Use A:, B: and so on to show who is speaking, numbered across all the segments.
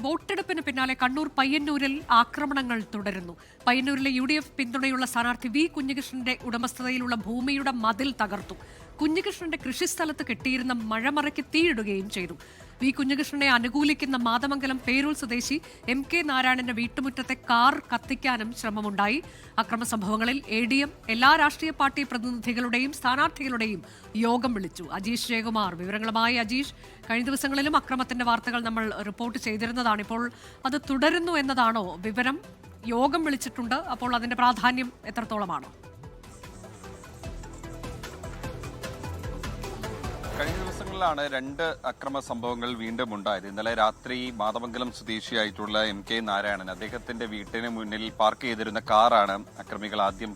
A: വോട്ടെടുപ്പിന് പിന്നാലെ കണ്ണൂർ പയ്യന്നൂരിൽ ആക്രമണങ്ങൾ തുടരുന്നു. പയ്യന്നൂരിലെ UDF പിന്തുണയുള്ള സ്ഥാനാർത്ഥി വി കുഞ്ഞികൃഷ്ണന്റെ ഉടമസ്ഥതയിലുള്ള ഭൂമിയുടെ മതിൽ തകർത്തു. കുഞ്ഞികൃഷ്ണന്റെ കൃഷിസ്ഥലത്ത് കെട്ടിയിരുന്ന മഴമറയ്ക്ക് തീയിടുകയും ചെയ്തു. വി കുഞ്ഞികൃഷ്ണനെ അനുകൂലിക്കുന്ന മാതമംഗലം പേരൂർ സ്വദേശി MK നാരായണന്റെ വീട്ടുമുറ്റത്തെ കാർ കത്തിക്കാനും ശ്രമമുണ്ടായി. അക്രമ സംഭവങ്ങളിൽ ADM എല്ലാ രാഷ്ട്രീയ പാർട്ടി പ്രതിനിധികളുടെയും സ്ഥാനാർത്ഥികളുടെയും യോഗം വിളിച്ചു. അജീഷ് ജയകുമാർ വിവരങ്ങളുമായി. അജീഷ്, കഴിഞ്ഞ ദിവസങ്ങളിലും അക്രമത്തിന്റെ വാർത്തകൾ നമ്മൾ റിപ്പോർട്ട് ചെയ്തിരുന്നതാണ്. ഇപ്പോൾ അത് തുടരുന്നു എന്നതാണോ വിവരം? യോഗം വിളിച്ചിട്ടുണ്ട്, അപ്പോൾ അതിന്റെ പ്രാധാന്യം എത്രത്തോളമാണ്?
B: കഴിഞ്ഞ ദിവസങ്ങളിലാണ് രണ്ട് അക്രമ സംഭവങ്ങൾ വീണ്ടും ഉണ്ടായത്. ഇന്നലെ രാത്രി മാതമംഗലം സ്വദേശിയായിട്ടുള്ള MK നാരായണൻ, അദ്ദേഹത്തിന്റെ വീട്ടിന് മുന്നിൽ പാർക്ക് ചെയ്തിരുന്ന കാറാണ് അക്രമികൾ ആദ്യം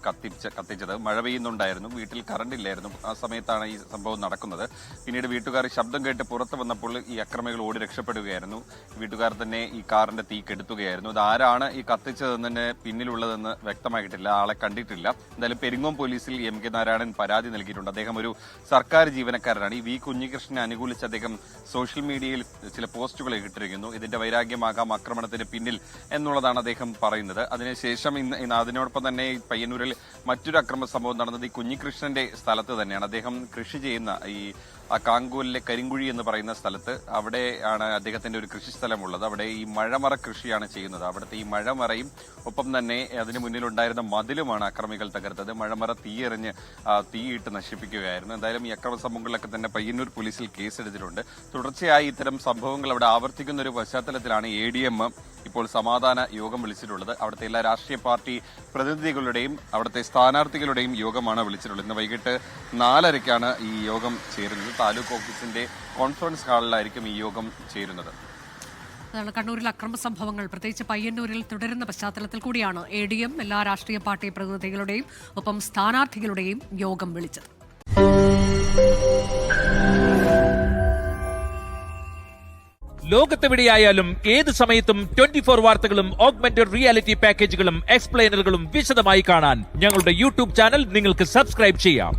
B: കത്തിച്ചത്. മഴ പെയ്യുന്നുണ്ടായിരുന്നു, വീട്ടിൽ കറണ്ട് ഇല്ലായിരുന്നു. ആ സമയത്താണ് ഈ സംഭവം നടക്കുന്നത്. പിന്നീട് വീട്ടുകാർ ശബ്ദം കേട്ട് പുറത്ത് വന്നപ്പോൾ ഈ അക്രമികൾ ഓടി രക്ഷപ്പെടുകയായിരുന്നു. വീട്ടുകാർ തന്നെ ഈ കാറിന്റെ തീ കെടുത്തുകയായിരുന്നു. ഇത് ആരാണ് ഈ കത്തിച്ചതെന്നതിന് പിന്നിലുള്ളതെന്ന് വ്യക്തമായിട്ടില്ല, ആളെ കണ്ടിട്ടില്ല. എന്തായാലും പെരിങ്ങോം പോലീസിൽ MK നാരായണൻ പരാതി നൽകിയിട്ടുണ്ട്. അദ്ദേഹം ഒരു സർക്കാർ ജീവനക്കാരനാണ്. ഈ വി കുഞ്ഞികൃഷ്ണനെ അനുകൂലിച്ച് അദ്ദേഹം സോഷ്യൽ മീഡിയയിൽ ചില പോസ്റ്റുകൾ ഇട്ടിരിക്കുന്നു. ഇതിന്റെ വൈരാഗ്യമാകാം ആക്രമണത്തിന് പിന്നിൽ എന്നുള്ളതാണ് അദ്ദേഹം പറയുന്നത്. അതിനുശേഷം അതിനോടൊപ്പം തന്നെ പയ്യന്നൂരിൽ മറ്റൊരു അക്രമ സംഭവം നടന്നത് ഈ കുഞ്ഞികൃഷ്ണന്റെ സ്ഥലത്ത് തന്നെയാണ്. അദ്ദേഹം കൃഷി ചെയ്യുന്ന ഈ കാങ്കോലിലെ കരിങ്കുഴി എന്ന് പറയുന്ന സ്ഥലത്ത്, അവിടെയാണ് അദ്ദേഹത്തിന്റെ ഒരു കൃഷിസ്ഥലമുള്ളത്. അവിടെ ഈ മഴമറ കൃഷിയാണ് ചെയ്യുന്നത്. അവിടുത്തെ ഈ മഴമറയും ഒപ്പം തന്നെ അതിന് മുന്നിലുണ്ടായിരുന്ന മതിലുമാണ് അക്രമികൾ തകർത്തത്. മഴമറ തീയിട്ട് നശിപ്പിക്കുകയായിരുന്നു. എന്തായാലും ഈ അക്രമ സംഭവങ്ങളിലൊക്കെ തന്നെ പയ്യന്നൂർ പോലീസിൽ കേസെടുത്തിട്ടുണ്ട്. തുടർച്ചയായി ഇത്തരം സംഭവങ്ങൾ അവിടെ ആവർത്തിക്കുന്ന ഒരു പശ്ചാത്തലത്തിലാണ് ADM ഇപ്പോൾ സമാധാന യോഗം വിളിച്ചിട്ടുള്ളത്. അവിടുത്തെ എല്ലാ രാഷ്ട്രീയ പാർട്ടി പ്രതിനിധികളുടെയും അവിടുത്തെ സ്ഥാനാർത്ഥികളുടെയും യോഗമാണ് വിളിച്ചിട്ടുള്ളത്. ഇന്ന് വൈകിട്ട് 4:30ക്കാണ് ഈ യോഗം ചേരുന്നത്. താലൂക്ക് ഓഫീസിന്റെ കോൺഫറൻസ് ഹാളിലായിരിക്കും ഈ യോഗം ചേരുന്നത്.
A: കണ്ണൂരിൽ അക്രമ സംഭവങ്ങൾ പ്രത്യേകിച്ച് പയ്യന്നൂരിൽ തുടരുന്ന പശ്ചാത്തലത്തിൽ കൂടിയാണ് ADM എല്ലാ രാഷ്ട്രീയ പാർട്ടി പ്രതിനിധികളുടെയും ഒപ്പം സ്ഥാനാർത്ഥികളുടെയും യോഗം വിളിച്ചത്.
C: ലോകത്തെവിടെയായാലും ഏത് സമയത്തും 24 വാർത്തകളും ഓഗ്മെന്റഡ് റിയാലിറ്റി പാക്കേജുകളും എക്സ്പ്ലെയിനറുകളും വിശദമായി കാണാൻ ഞങ്ങളുടെ YouTube ചാനൽ നിങ്ങൾക്ക് സബ്സ്ക്രൈബ് ചെയ്യാം.